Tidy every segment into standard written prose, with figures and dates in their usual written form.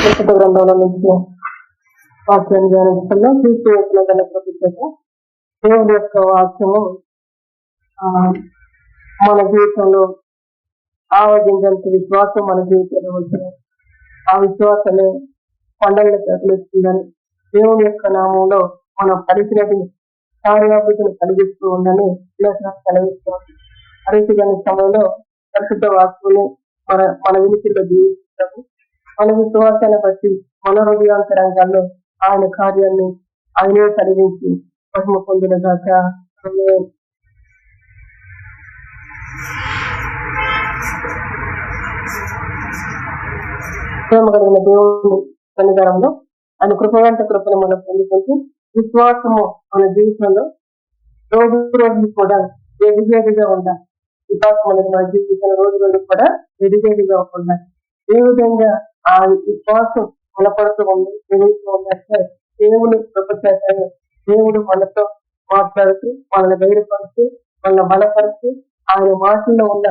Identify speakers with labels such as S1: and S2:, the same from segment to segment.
S1: పరిశుద్ధ గ్రంథంలో నుంచి వాక్యాన్ని ధ్యానిస్తున్నాం. క్రీస్తు యేసులో గల ప్రభుత్వ దేవుడి యొక్క వాక్యము మన జీవితంలో ఆవగింజంత విశ్వాసం మన జీవితంలో వచ్చిన ఆ విశ్వాసమే పండుగలు తగిలిస్తుందని దేవుని యొక్క నామంలో మనం కలిసినది కార్యాభివృద్ధిని కలిగిస్తూ ఉందని సెలవిస్తుంది. అరీతిగాని సమయంలో పరిశుద్ధ వాక్యాన్ని మన వినికిలో జీవిస్తాము. మన విశ్వాసాన్ని బట్టి మన హృదయాంతరంగాల్లో ఆయన కార్యాన్ని ఆయనే కలిగించి మహిమ పొందిన దాకా ప్రేమ కలిగిన దేవుని సన్నిధానంలో ఆయన కృపవంత కృపను మనం పొందుకుంటూ విశ్వాసము మన జీవితంలో రోజు రోజు కూడా ఎదిగేదిగా ఉండాలి. విశ్వాసం అనేది మన జీవితంలో రోజు రోజు కూడా ఎదిగేదిగా ఉండాలి. ఏ విధంగా ఆ విశ్వాసం బలపడుతూ ఉంది, పెరుగుతూ ఉన్నట్టే దేవుని కృపచేతనే దేవుడు మనతో మాట్లాడుతూ మనల్ని ధైర్యపరుస్తూ మనల్ని బలపరుస్తూ ఆయన మాటల్లో ఉన్న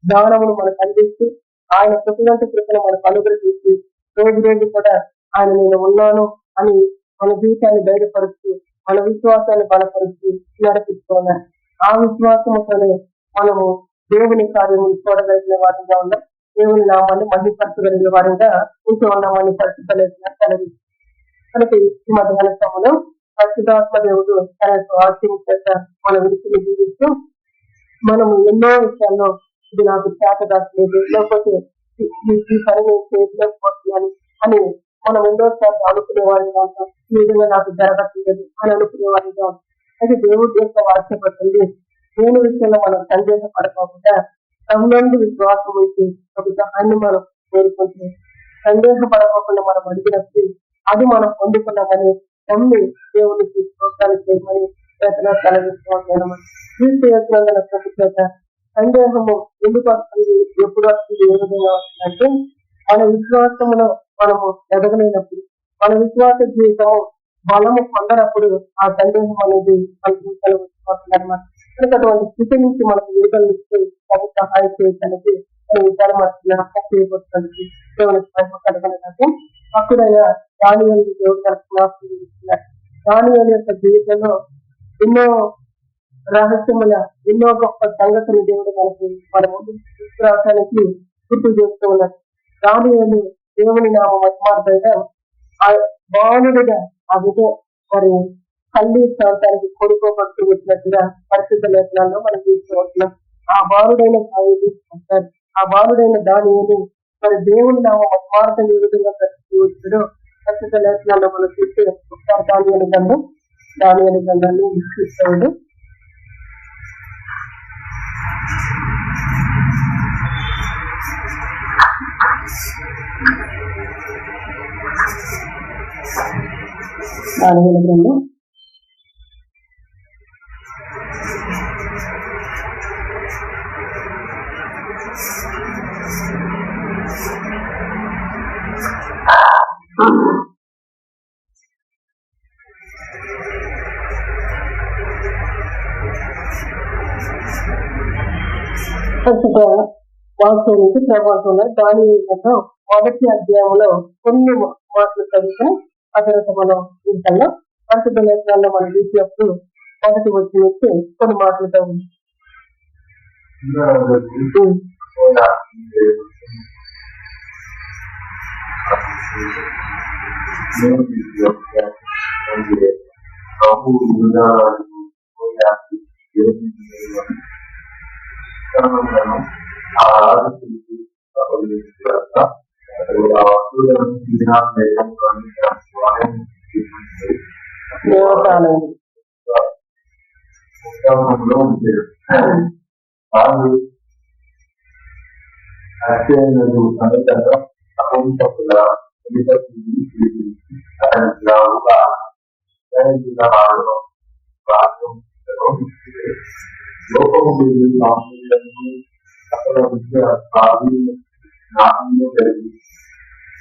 S1: జ్ఞానమును మనకు అందిస్తూ ఆయన కృపగంట కృపను మనకు అనుగ్రహించి రోజు రోజు కూడా ఆయన నేను ఉన్నాను అని మన జీవితాన్ని ధైర్యపరుస్తూ మన విశ్వాసాన్ని బలపరుస్తూ నడిపిస్తున్నాం. ఆ విశ్వాసముతోనే మనము దేవుని కార్యములు చూడగలిగిన వారిగా ఉన్నాం. దేవుని నామాన్ని మహిపరచగలిగిన వారిగా ఉంటూ ఉన్నామని పరిస్థితులు కలిగి కనుక ఈ మధ్యాహ్న సమయంలో పరిశుద్ధాత్మ దేవుడు తన వాక్యం చేత మన విడిచిని జీవిస్తూ మనము ఎన్నో విషయాల్లో ఇది నాకు చేత దాచలేదు, లేకపోతే ఈ పని నేను చేయలేకపోతున్నాను అని మనం ఎన్నోసార్లు అనుకునే వారిగా ఉంటాం. ఈ విధంగా నాకు జరగట్లేదు అని అనుకునే వారిగా ఉంటాం. అయితే దేవుడి యొక్క వాక్యపడుతుంది దేని విషయంలో మనం సందేహపడకుండా తమనుండి విశ్వాసం వచ్చి ఒక సహాయాన్ని మనం కోరుకుంటే సందేహపడకుండా మనం అడిగినప్పుడు అది మనం పొందుకున్నామని నమ్మి దేవునికి ప్రోత్సాహం చేయమని ప్రయత్నం కలిగిస్తున్నాం. క్రీస్తు యేసునందున ప్రభుత్వ సందేహము ఎందుకు వస్తుంది, ఎప్పుడు వస్తుంది, ఏ విధంగా వస్తుందంటే మన విశ్వాసములో మనము ఎదగలేనప్పుడు, మన విశ్వాస జీవితము బలము పొందనప్పుడు ఆ సందేహం అనేది మన జీవితంలో వస్తుందన్నమాట. కనుక అటువంటి స్థితి నుంచి మనకు విడుదల ఇస్తే మనకు సహాయం చేయడానికి విచారం చేయబోతుంది. దేవునికి మహిమ కలగడానికి అప్పుడైనా దానియేలు దేవుడు తనకు జ్ఞాపకం చేస్తున్నారు. దానియేలు యొక్క జీవితంలో ఎన్నో రహస్యముల ఎన్నో గొప్ప సంగతులు దేవుడు మనకి మన ముందు తీసుకురావడానికి గుర్తు చేస్తూ ఉన్నారు. దానియేలు దేవుని నామ మహిమార్థంగా ఆ బాలుడిగా ఆ విధ మరి తల్లి ప్రాంతానికి కొడుకోబడుతూ వచ్చినట్టుగా పరిశుద్ధ లేఖనాల్లో మనం చూస్తూ ఉంటున్నాం. ఆ బాలుడైన అంటారు, ఆ బాలుడైన దానియేలు మరి దేవుని నామ మహిమార్థం ఏ విధంగా ప్రతిష్ఠించాడో పరిశుద్ధ లేఖనాల్లో మనం చూస్తే ఒకసారి దానియేలు గ్రంథాన్ని విశ్లేషిస్తాడు. దానియేలు గ్రంథం 10వ వాక్యం నుంచి ప్రభావంలో దానియేలు మొదటి అధ్యాయంలో కొన్ని మాటలు చదివితే ఆ తర్వాత మనం ఇంతలో పరిశుద్ధ లేఖనాల్లో మనం చూసినప్పుడు మొదటి వచ్చి వచ్చి కొన్ని మాటలు చదివి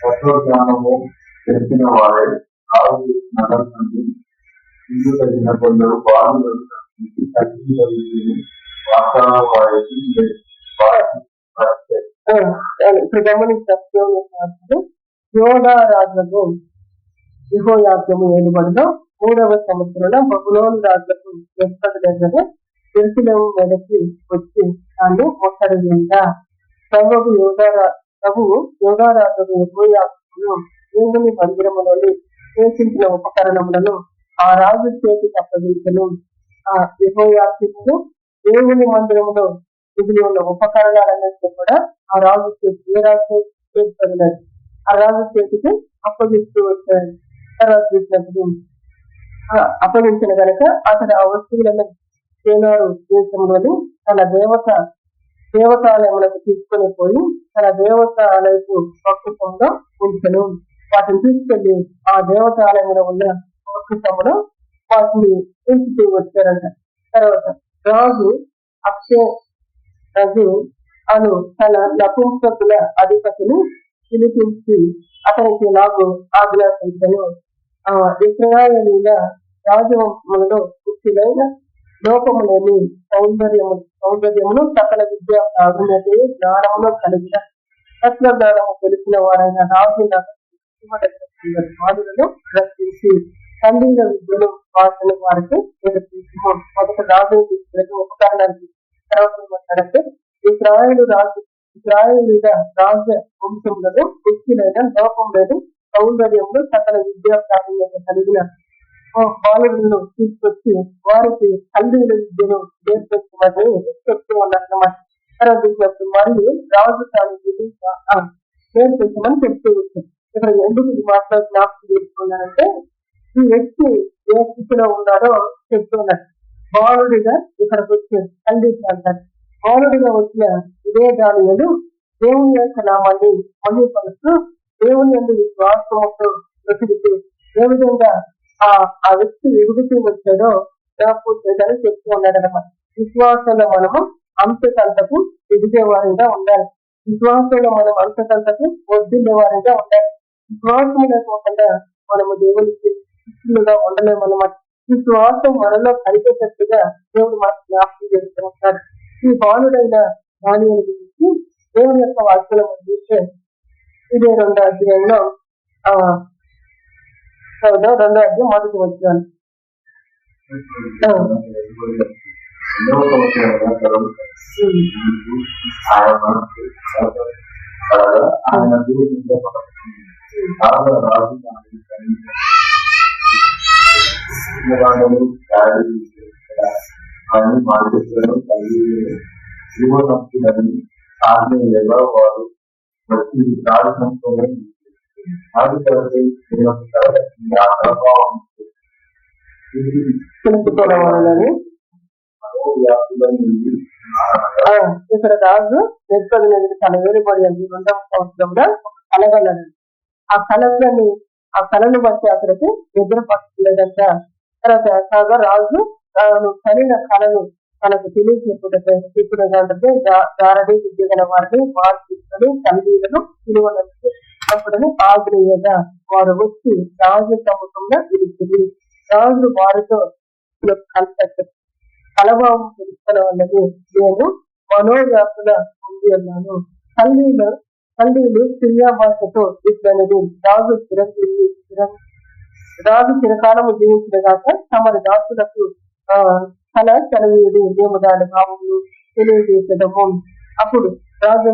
S1: తత్వజ్ఞానము తెలిసిన వారే తగిన కొందరు బాలు ఇప్పుడు గమనించారు. యోధా రాజులకు యెహోయాకీము ఏలుబడిలో 3వ సంవత్సరంలో బబులోను రాజులకు నెబుకద్నెజరు యెరూషలేము మీదకి వచ్చి దాన్ని ముట్టడిందా. ప్రభువు యోధా రాజుకు యెహోయాకీమును దేవుని మందిరములోని చేసిన ఉపకరణములను ఆ రాజు చేతికి అప్పగించను. ఆ యెహోయాకీమును దేవుని మందిరములో మిగిలి ఉన్న ఉపకరణాలన్నింటినీ కూడా ఆ రాజు ఏ రాజు చేసి ఆ రాజు చేతికి అప్పగిస్తూ వచ్చాడు. తర్వాత చూసినప్పుడు అప్పగించిన కనుక అతడు ఆ వస్తువులను సేనారు దేశంలోని తన దేవతాలయములకు తీసుకొని పోయి తన దేవతాలయకు పక్షంలో ఉంచను. వాటిని తీసుకెళ్లి ఆ దేవతాలయంలో ఉన్న పక్షంలో వాటిని ఉంచుతూ వచ్చారంట. తర్వాత రాజు రాజు అను తన నపుంసకుల అధిపతిని పిలిపించి అతనికి నాకు ఆజ్ఞాపించను. ఇశ్రాయేలీయుల రాజవంశములలో పుట్టినైన లోకములేని సౌందర్యమును సకల విద్య ప్రావీణ్యతయు జ్ఞానమును కలిగిన తత్వజ్ఞానము తెలిసిన వారైన రాజు వాదులను రక్షించి తండ్రిల విద్యను వాటిని వారికి నేర్పించము. మొదట రాజు ఉపకరణానికి తర్వాత ఇశ్రాయేలీయుల రాజ వంశములలో పుట్టినైన లోకములను సౌందర్యములు సకల విద్యా ప్రావీణ్యత కలిగిన బాలులను తీసుకొచ్చి వారికి కల్దీల విద్యను నేర్పించమని చెప్తూ ఉన్నారన్నమాట. తర్వాత మరియు రాజు తాను నేర్పించమని చెప్తూ వచ్చారు. ఇక్కడ ఎందుకు ఈ మాటలో జ్ఞాపకం చేసుకున్నారంటే ఈ వ్యక్తి ఏ స్థితిలో ఉన్నారో చెప్తున్నారు. బాలుడిగా ఇక్కడికి వచ్చారు, కల్దీలు అంటారు. బాలుడిగా వచ్చిన ఇదే దానిలో దేవుని యొక్క నామాన్ని మహిమపరుస్తూ దేవుని యొక్క విశ్వాసంతో బ్రతుకుతూ ఏ విధంగా ఆ వ్యక్తి ఎదుగుతూ వచ్చాడో చేయడానికి చెప్తూ ఉన్నాడనమాట. విశ్వాసంలో మనము అంతకంతకు ఎదిగే వారిగా ఉండాలి. విశ్వాసంలో మనం అంతకంతకు వద్దుండే వారిగా ఉండాలి. విశ్వాసం లేకుండా మనము దేవునికి ఇష్టలుగా ఉండలేమన్నమాట. విశ్వాసం మనలో కలిగేటట్టుగా దేవుడు మనకు జ్ఞాపకం చేస్తూ ఉంటాడు. ఈ బాలుడైన దానియేలు గురించి దేవుని యొక్క వాక్యం చూస్తే ఇదే 2వ అధ్యాయంలో 2వ అధ్యాయం మొదటి వచ్చాను.
S2: వారు వచ్చి
S1: ఇక్కడ రాజు నెబుకద్నెజరు తన ఏలుబడి 2వ సంవత్సరంలో కలగలడు. ఆ కళను బట్టి అతనికి నిద్ర పట్టలేదంట. తర్వాత రాజు తాను కలిగిన కళను తనకు తెలియజేపుడంటే దారడి విద్య గల వారిని మార్చుకొని కల్దీలను పిలువనని అప్పుడని ఆగ్రహంగా వారు వచ్చి రాజు సముఖంగా పిలిచింది. రాజు వారితో కలభావం తెలుసుకున్న వాళ్ళని నేను మనోవ్యాసుల ఉంది అన్నాను. కల్దీలు సిరియా భాషతో ఇట్లనేది రాజు చిరకాలము జీవించిన కాక తమరి దాసులకు కళ చదివేది మేము దాని భావములు తెలియజేసడము. అప్పుడు రాజు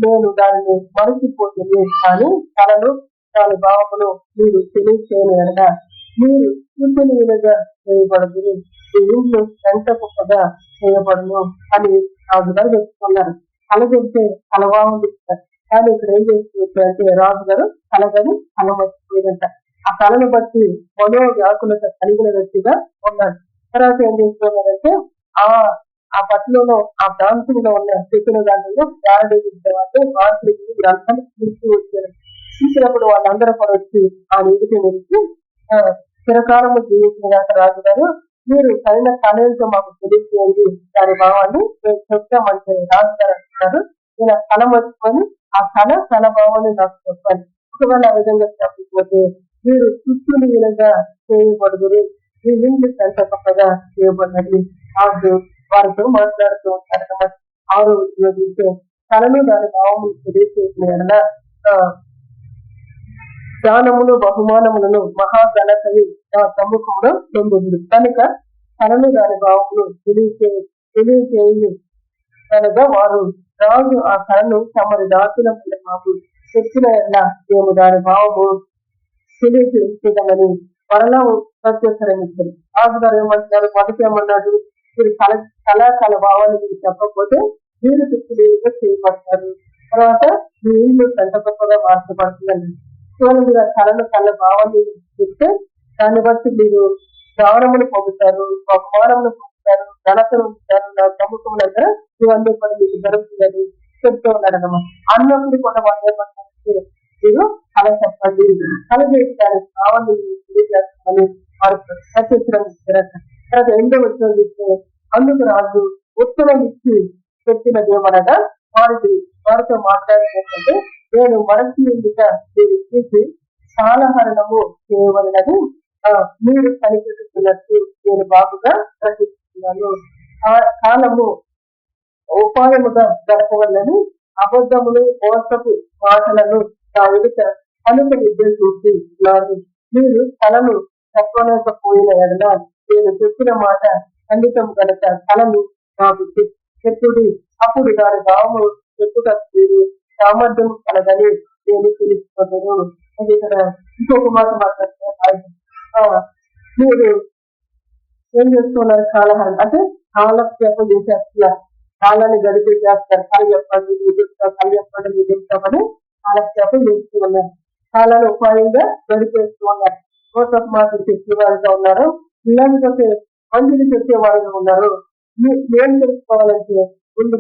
S1: నేను దానిని మరచిపోతుంది కానీ కళను దాని భావములు మీరు తెలియచేయని అనగా మీరు శుద్ధులుగా చేయబడుతుంది, ఈ ఇంట్లో ఎంత గొప్పగా చేయబడును అని రాజుగారు చెప్పుకున్నారు. కళ చెప్తే కలభావం ఇస్తారు. కానీ ఇక్కడ ఏం చేస్తున్నట్టు రాజుగారు కలగని కళ మర్చిపోయిందంట. ఆ కళను బట్టి మనోవ్యాకులత కలిగిన వ్యక్తిగా ఉన్నాడు. తర్వాత ఏం చేస్తున్నారంటే ఆ పట్టణంలో ఆ ప్రాంతంలో ఉన్న చెప్పిన దాంట్లో దారడి విద్యవాళ్ళు మార్పులు గ్రంథాలు తీసుకు వచ్చారు. చూసినప్పుడు వాళ్ళందరూ కూడా వచ్చి ఆ నీటికి నిలిచి చిరకాలము జీవించిన రాజుగారు మీరు సరైన కళలతో మాకు తెలియజేయండి, దాని భావాన్ని చెప్తామంటే రాజుగారు అంటున్నారు. నేను ఆ కళ మర్చుకొని ఆ కళ భావాన్ని నాకు చెప్పాలి. ఒకవేళ ఆ విధంగా చెప్పకపోతే మీరు శుద్ధులు విధంగా చేయబడుదురు, ఈ ఇంటి ఎంత గొప్పగా చేయబడినది వారితో మాట్లాడుతూ ఉంటారు కదా. 6వ చూస్తే కళను దాని భావము తెలియజేసిన జ్ఞానమును బహుమానములను మహాఘనతయు నా సమ్ముఖంలో పొందింది కనుక తనను దాని భావమును తెలియచేయి కనుక వారు రాజు ఆ కళను తమరి దాచిన మాకు చెప్పిన మేము దాని భావము తెలియజేయమని మరలా ప్రత్యుత్తరమిచ్చారు. రాజుగారు ఏమంటున్నారు, మొదటి ఏమన్నాడు, మీరు కళాకాల భావాన్ని మీరు చెప్పకపోతే మీరు తిప్పుగా చేయబడతారు, తర్వాత మీ ఇల్లు పెద్ద గొప్పగా మార్చబడుతుందండి. కేవలం మీరు ఆ కళ భావాన్ని చెప్తే దాన్ని బట్టి మీరు జ్ఞానమును పొందుతారు, బహుమానమును పొందుతారు, ఘనతను పొందుతారు, నా ప్రముఖములంతా ఇవన్నీ కూడా మీకు జరుగుతుందని చెప్తూ ఉన్నాడు అన్నమాట. అన్నప్పుడు కూడా వాళ్ళు ఏమంటారంటే మీరు కళ చెప్పండి, కళ చేయడానికి భావాన్ని తెలియజేస్తామని వారు ప్రత్యుత్తరం ఇచ్చారట. తర్వాత రెండో వచ్చిన చెప్తే అందుకు రాజు ఉత్తరం ఇచ్చి చెప్పినదేమనగా వారితో మాట్లాడినట్టే నేను మనసు ఎందుగా మీరు చూసి కాలహరణము చేయవలనని మీరు కనిపెట్టుకున్నట్టు నేను బాగుగా ప్రశ్నిస్తున్నాను. కాలము ఉపాయముగా గడపవలని అబద్ధములు మోసపు మాటలను నా ఎదుట కనుక నిర్దేశించినారు. మీరు కళను చెప్పలేకపోయిన ఎడల నేను చెప్పిన మాట ఖండితం కనుక కళను నాకు చెట్టుడి, అప్పుడు దాని భావము చెప్పుట మీరు సామర్థ్యం కలదని నేను తెలుసుకున్నాను. అది ఇక్కడ ఇంకొక మాట మాట్లాడుతున్నారు, మీరు ఏం చేస్తున్నారు, కాలహారం అంటే కాలక్షేపం చేసేస్తున్నారు, కాలాన్ని గడిపేసేస్తారు. కళ చెప్పండి మీరు చెప్తాం, కళ చెప్పండి మీరు చెప్తామని కాలక్షేపం చేస్తూ ఉన్నారు, కాలాన్ని ఉపాయంగా గడిపేస్తూ ఉన్నారు. మోసపు మాటలు చెప్పేవారుగా ఉన్నారు, ఇలాంటి మంచిని చెప్పేవారుగా ఉన్నారు. ఏం తెలుసుకోవాలంటే ముందు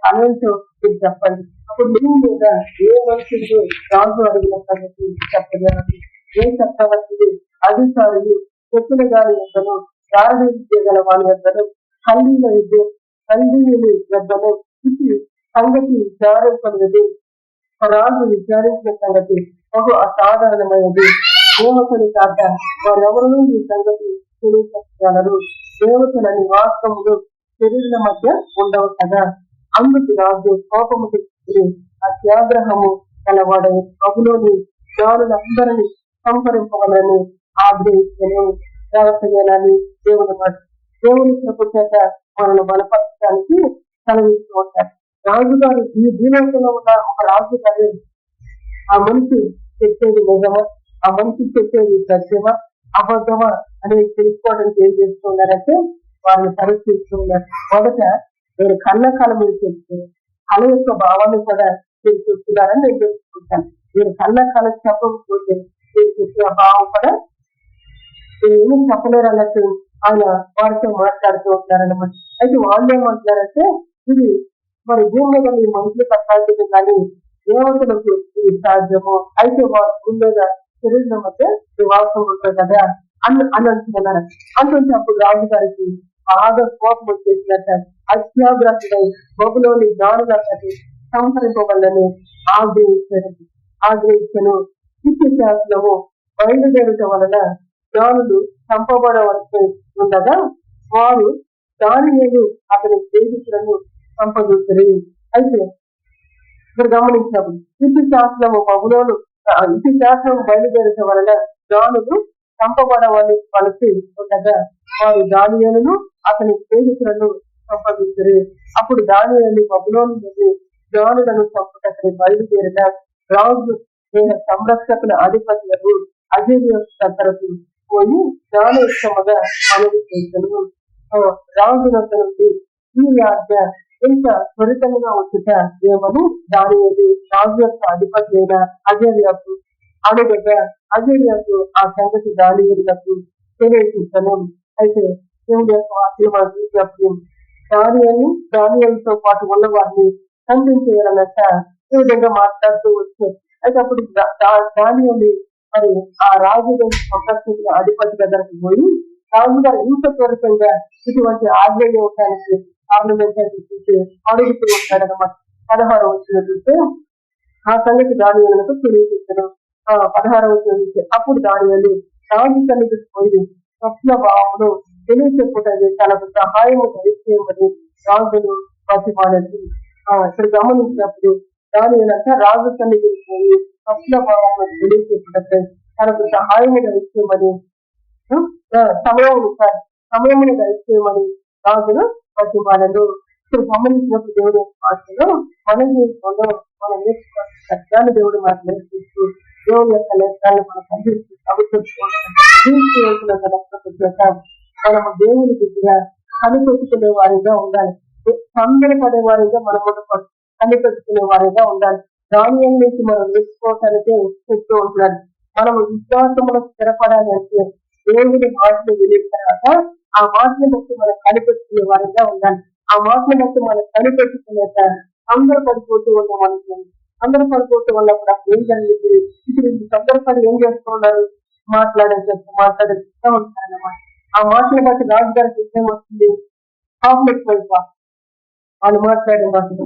S1: కళంతో మీరు చెప్పండి, అప్పుడు మీ మీద ఏ మనుషులు రాజు అడిగిన సంగతి చెప్పగలరు, ఏం చక్రవర్తి అధికారులు చెప్పిన గారి యొక్కను గారడీ విద్య గల వారి యొక్కను కల్లీల యొక్కను ఇది సంగతి విచారింపలేదు. రాజు విచారించిన సంగతి బహు అసాధారణమైనది. దేవతని కాక వారెవరూ ఈ సంగతి తెలియగలరు. దేవతల నివాసములు శరీరుల మధ్య ఉండవు కదా. అందుకు రాజు కోపము తెచ్చుకుని అత్యాగ్రహము గలవాడై ప్రభులోని జ్ఞానులందరినీ సంహరింపవాలని ఆగ్రహించను. దేవతని దేవుని మాట దేవుని కృప చేత మనల్ని బలపరచడానికి కలిగిస్తూ ఉంటారు. రాజుగారు ఈ భూలోకంలో ఉన్న ఒక రాజు గారు ఆ మనిషి చెప్పేది నిజమా, ఆ మనిషి చెప్పేది సత్యమా అబద్ధమా అనేది తెలుసుకోవడానికి ఏం చేస్తున్నారంటే వాళ్ళని పరీక్షిస్తున్నారు. మొదట నేను కళ మీరు చెప్తే కళ యొక్క భావాన్ని కూడా మీరు చెప్తున్నారని నేను తెలుసుకుంటాను. మీరు కళ చెప్పకపోతే మీరు చెప్పే భావం కూడా ఏమీ చెప్పలేరు అన్నట్టు ఆయన వారితో మాట్లాడుతూ ఉంటారన్నమాట. అయితే వాళ్ళు ఏమంటున్నారంటే ఇది మరి భూమి మీద మీ మనుషులు కట్టాల్సింది కానీ దేవతలకు ఇది సాధ్యము, అయితే వారి భూమి మీద శరీరం మధ్య నివాసం ఉంటుంది కదా అని అంటున్నారు. అంటుంటే అప్పుడు రాజుగారికి బాగా కోపం వచ్చేసినట్ట అత్యాగ్రహుడై బొబులోని జ్ఞానులందరినీ సంహరింపవాలని ఆగ్రహించను. శిక్ష శాస్త్రము బయలుదేరటం వలన జ్ఞానులు చంపబడవలసి ఉండగా వారు దానియేలు అతని స్నేహితులను సంపదించరు. అయితే ఇక్కడ గమనించినప్పుడు శిక్ష శాస్త్రము బబులోను ఇతి శాస్త్రం బయలుదేరటం వలన జ్ఞానులు చంపబడవలసి ఉండగా వారు దానియేలును అతని స్నేహితులను సంపదించరు. అప్పుడు దానియేలు బబులోను నుండి జ్ఞానులను చంపుటకు బయలుదేరగా రాజు సంరక్షకుల అధిపతులకు అజేర్యోతు దగ్గరకు పోయి జ్ఞానయుక్తముగా మనవి చేశాను. రాజునంత నుండి ఈ ఆజ్ఞ ఇంత త్వరితంగా వచ్చుట ఏమని దానియేలు రాజు యొక్క అధిపతి అయిన అజేర్యోతు అడుగగా అజేర్యోతు ఆ సంగతి దానియేలుకు తెలియజేశాను. అయితే దేవుడి యొక్క వాక్యం మనకు దానియేలుతో పాటు ఉన్న వారిని ఖండించేయాలన్నట్ట ఈ విధంగా మాట్లాడుతూ వచ్చారు. అయితే అప్పుడు దానియేలు మరి ఆ రాజు సంరక్షకుల అధిపతి దగ్గరకు పోయి రాజుగారు ఇంత త్వరితంగా ఇటువంటి ఆజ్ఞ ఇవ్వడానికి పార్లమెంట్ చూసి అడుగుతూ ఉంటాడనమాట. 16వ వచనం చూస్తే ఆ సంగతి దానియేలుకు తెలియజేశాను. 16వ వచనం చూస్తే అప్పుడు దానియేలు రాజు సన్నిధికి పోయి స్వప్న భావమును తెలియచెప్పుటది తనకు సహాయము దయచేయమని రాజును బతిమాలదు. ఇక్కడ గమనించినప్పుడు దానియేలు రాజు సన్నిధికి పోయి స్వప్న భావాలను తెలియచేపట్టే తనకు సహాయం దయచేయమని సమయమును దయచేయమని రాజును ప్రతిమాలను ఇప్పుడు గమనించినప్పుడు దేవుడు మాటలు మన జీవితంలో మనం నేర్చుకున్న సత్యాన్ని దేవుడు మనకు నేర్పిస్తూ దేవుని యొక్క నేత్రాలను మనం పంపిస్తూ మనము దేవుని దగ్గర కనిపెట్టుకునే వారిగా ఉండాలి. సంబరపడే వారిగా మనం కనిపెట్టుకునే వారిగా ఉండాలి. దాని నుంచి మనం నేర్చుకోవటానికే చెప్తూ ఉంటున్నాడు. మనం విశ్వాసంలో స్థిరపడాలి అంటే దేవుని మాటలు వినే తర్వాత ఆ మాటను బట్టి మనం కనిపెట్టుకునే వారిగా ఉండాలి. ఆ మాటను బట్టి మనం కనిపెట్టుకునేట అందరూ పడిపోతూ ఉన్నాం అనుకోండి. అందరూ పడిపోతూ ఉన్నప్పుడు అప్పుడు ఏం జరిగింది? ఇప్పుడు తొందరపడి ఏం చేస్తూ ఉన్నారు? మాట్లాడుతూ ఉంటారు అన్నమాట. ఆ మాటను బట్టి రాజుగారికి ఏం వస్తుంది? కాంప్లెక్స్ వైపు వాళ్ళు మాట్లాడే మాటలు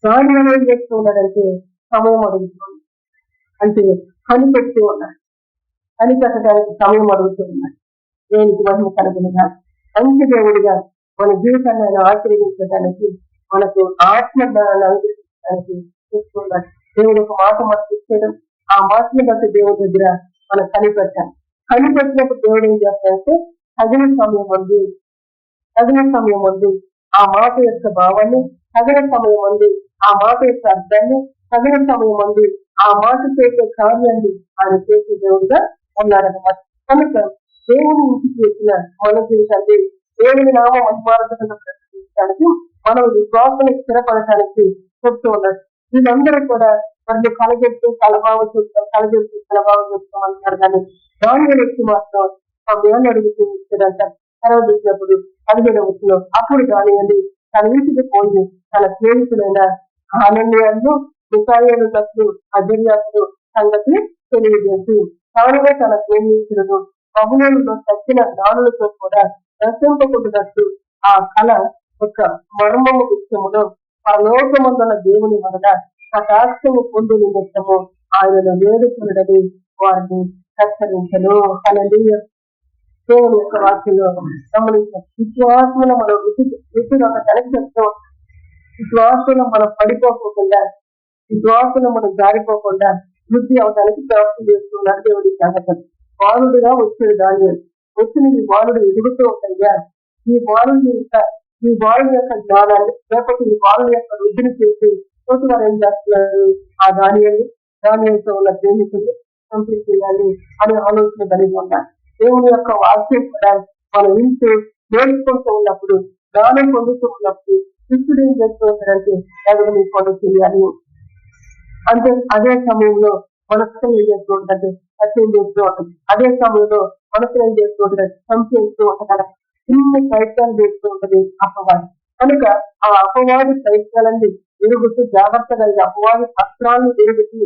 S1: రాజుగారు ఏం చేస్తూ ఉన్నారంటే సమయం అడుగుతున్నారు. అంటే కనిపెడుతూ ఉన్నారు. కనిపెట్టడానికి సమయం అడుగుతూ ఉన్నారు. దేనికి మహిమ కలుగునుగా మంచి దేవుడిగా మన జీవితాన్ని ఆయన ఆశీర్వదించడానికి మనకు ఆత్మ జ్ఞానాన్ని అనుగ్రహించడానికి చూస్తున్నాడు. దేవుడు ఒక మాట మనకు ఇచ్చేయడం, ఆ మాటని బట్టి దేవుడి దగ్గర మనం కనిపెట్టాలి. కనిపెట్టినప్పుడు దేవుడు ఏం చేస్తాడంటే తగిన సమయం ఉంది ఆ మాట యొక్క భావాన్ని, తగిన సమయం ఉంది ఆ మాట యొక్క అర్థాన్ని, తగిన సమయం ఉంది ఆ మాట చేసే కార్యాన్ని ఆయన చేసే దేవుడిగా ఉన్నాడన్నమాట. కనుక దేవుని ఇంటికి వచ్చిన మన జీవితాన్ని దేవుని నామ మహిమార్థంగా ప్రకటించడానికి మనం విశ్వాసాన్ని స్థిరపడటానికి చెప్తూ ఉన్నాడు. వీళ్ళందరూ కూడా వాళ్ళు కలగెత్తు కలభావం చెప్తాం అంటారు. కానీ దాని వ్యక్తి మాత్రం సమయాన్ని అడుగుతూ ఇచ్చాడంట. తర్వాత ఇచ్చినప్పుడు 17వ వచనం అప్పుడు దానియందు తన ఇంటికి పోయి తన స్నేహితులైన ఆనందయాలు మిఖాయేలు తట్లు అజర్యాలు సంగతి తెలియజేసి తానుగా తన స్నేహితులను బహుళంలో తక్కిన దానులతో కూడా దర్శింపకుంటున్నట్టు ఆ కళ యొక్క మర్మము విషయములో పరలోకమందుల దేవుని వలన కటాక్షము పొందు నిమిత్తము ఆయనను వేడుకొనడని వారిని హెచ్చరించను. హల్లెలూయా. దేవుని యొక్క వాక్యంలో గమనించాం. విశ్వాసంలో మనం రుచిని ఒక కనెక్ట్ చెప్తూ విశ్వాసంలో మనం పడిపోకుండా, విశ్వాసంలో మనం జారిపోకుండా వృద్ధి అవడానికి ప్రయత్నం చేస్తున్నాడు దేవుడి సంగతి. బాలుడుగా వచ్చాడు దాని వచ్చిన ఈ బాలుడు ఎదుగుతూ ఉంటాయిగా ఈ బాలుడి యొక్క జ్ఞానాన్ని లేకపోతే ఈ బాలుడి యొక్క వృద్ధిని చేసి తోటి వారు ఏం చేస్తున్నారు? ఆ దానితో ఉన్న ప్రేమికులు కంప్లీట్ చేయాలి అనే ఆలోచన కలిగి ఉన్నారు. దేవుని యొక్క వాక్యం కూడా మనం వింటూ నేర్చుకుంటూ ఉన్నప్పుడు, జ్ఞానం పొందుతూ ఉన్నప్పుడు శిష్యుడు ఏం చేస్తూ ఉంటారంటే ఎవరు మీకు పొందు తెలియాలి అంటే అదే సమయంలో మనసులో ఏం చేస్తూ ఉంటుందంటే సత్యం చేస్తూ ఉంటుంది. అదే సమయంలో మనసులో ఏం చేస్తూ ఉంటుంది? సంశయిస్తూ ఉంటారు. ఇన్ని ప్రయత్నాలు చేస్తూ ఉంటుంది అపవాది. కనుక ఆ అపవాది ప్రయత్నాలన్నీ ఎరుగుతూ జాగ్రత్తగా అపవాది అస్త్రాలను ఎరుగుతూ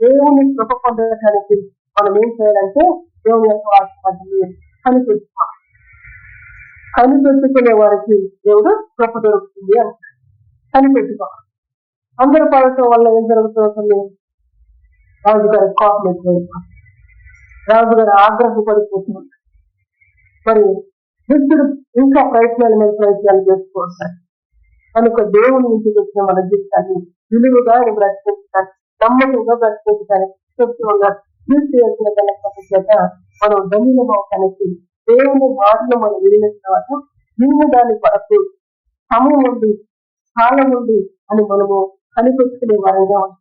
S1: దేవుని కృప పొందడానికి మనం ఏం చేయాలంటే దేవుని యొక్క వాక్యాన్ని కనిపెట్టుకునే వారికి దేవుడు కృప దొరుకుతుంది అంటారు. కనిపెట్టుకోవాలి. అందరూ పడటం వల్ల ఏం జరుగుతుంది? రాజుగారి కోపం ఎక్కువైపోతుంది. రాజుగారి ఆగ్రహం పడిపోతుంది. మరి దుష్టుడు ఇంకా ప్రయత్నాలు చేసుకోవాలి. కనుక దేవుని ఇంటికి వచ్చిన మన జీవితాన్ని విలువగా బ్రతికించడానికి, నమ్మకంగా బ్రతికించడానికి చెప్తూ ఉన్నారు. చేసిన చేత మనం ధన్యులం అవటానికి దేవుని మాటలు మనం వినిన తర్వాత విన్న దాని కొరకు సమయం ఉంది, కాలం ఉంది అని మనము కనిపెట్టుకునే వారంగా ఉంది.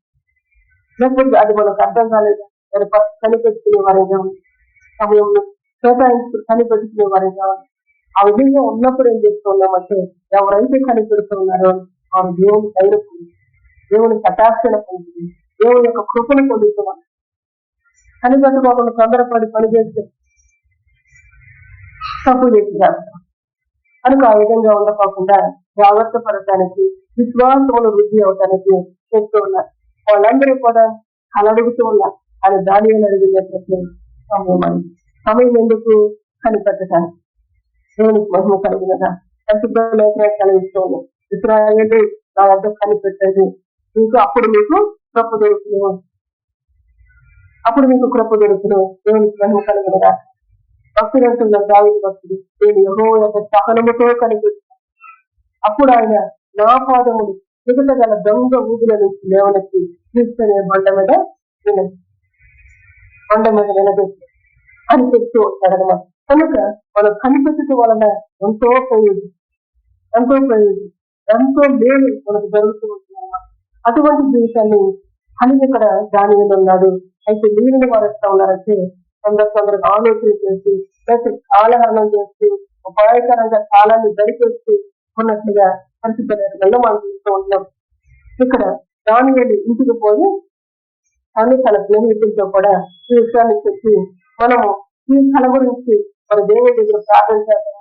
S1: లేకపోతే అది మనకు అర్థం కాలేదు కనిపెట్టుకునే వారంగా ఉంది. సమయంలో కనిపెట్టుకునే వారంగా ఉంది. ఆ విధంగా ఉన్నప్పుడు ఏం చేస్తూ ఉన్నామంటే ఎవరైతే కనిపెడుతూ ఉన్నారో వారు దేవుని ధైర్యం పొంది, దేవుని కటాక్షణ పొంది, దేవుని యొక్క కృపను పొందుతున్నారు. కనిపెట్టుకోకుండా తొందరపడి పనిచేస్తే తప్పు చేసి చేస్తాం. కనుక ఆ విధంగా ఉండకోకుండా జాగ్రత్త పడటానికి, విశ్వాసములు వృద్ధి అవటానికి చేస్తూ ఉన్నారు. వాళ్ళందరూ కూడా అడుగుతూ ఉన్నారు. అది దాని అడిగినట్లయితే సమయం ఎందుకు? కనిపెట్టడానికి. దేవునికి మహిమ కలిగినగా కలిగిస్తూ ఉన్నాయి. ఇశ్రాయేలు నా వద్ద కనిపెట్టండి, మీకు అప్పుడు మీకు కృప దొరుకును. దేవునికి మహిమ కలిగినగా భక్తులంటున్న దావీదు భక్తుడు నేను యెహోవా యొక్క సహనముతో కనిపెట్టాను. అప్పుడు ఆయన నా పాదములు ఎదుట గల దొంగ ఊదుల నుంచి లేవనెత్తి క్రీస్తు బండ మీద వినండి, కొండ మీద నిలబెట్టి అని చెప్తూ ఉంటాడనమాట. కనుక మనం కనిపెట్టడం వలన ఎంతో ప్రయోజనం, ఎంతో ప్రయోజనం, ఎంతో మేలు మనకు జరుగుతూ ఉంటుంది అన్నమాట. అటువంటి జీవితాన్ని కలిగి ఇక్కడ దానిలో ఉన్నాడు. అయితే మిగిలిన వారు ఎట్లా ఉన్నారంటే కొందరు ఆలోచన చేసి లేకపోతే కాలహరణం చేస్తూ ఉపాయకరంగా కాలాన్ని గడిపేస్తూ ఉన్నట్లుగా పరిస్థితుల్లో మనం చూస్తూ ఉంటున్నాం. ఇక్కడ దానియేలు ఇంటికి పోయి కానీ తన స్నేహితులతో కూడా ఈ విషయాన్ని చెప్పి మనము ఈ కళ గురించి మన దేవుడి దగ్గర ప్రార్థన చేద్దాం.